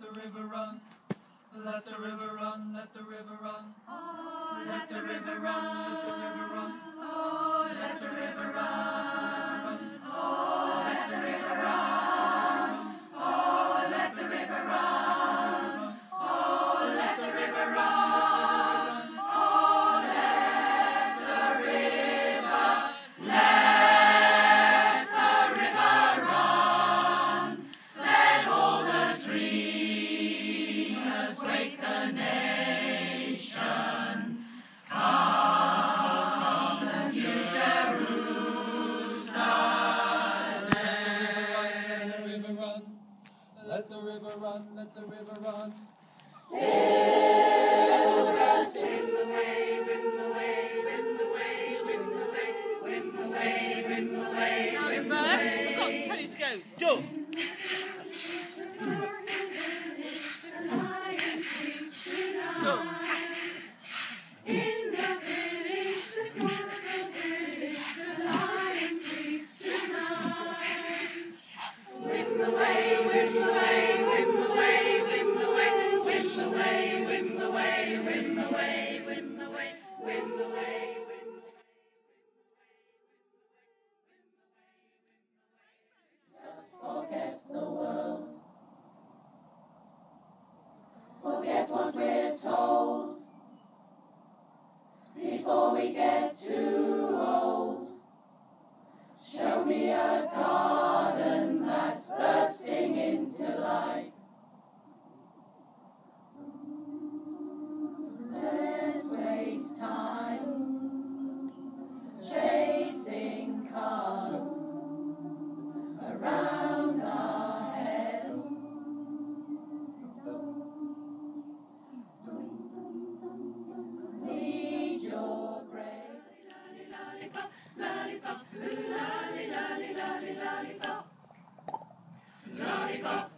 let the river run. Let the river run, let the river run. Oh, let the river run, let the river run. Oh, let the river run. Oh, let the river run. Oh, let the river run. Oh, let the river run. Oh, let the river, let the river run. Let all the dreamers wake the nations. Come the New Jerusalem. Let the river run. Let the river run. Let the river run. Silver, swim away, swim away, swim away, swim away, swim away, swim away, swim away. I forgot to tell you to go. Jump. Jump. In the village, the chorus of the village, the lion sleeps tonight. Whim away, whim away, whim away, whim away, whim away, whim away, whim away, whim away, whim away, whim away. Just forget the world. Forget what we're told. Before we get too old, show me a garden that's bursting into life. Let's waste time chasing cars around our heads. Need your grace. Lollipop, lollipop, lollipop, lollipop, lollipop.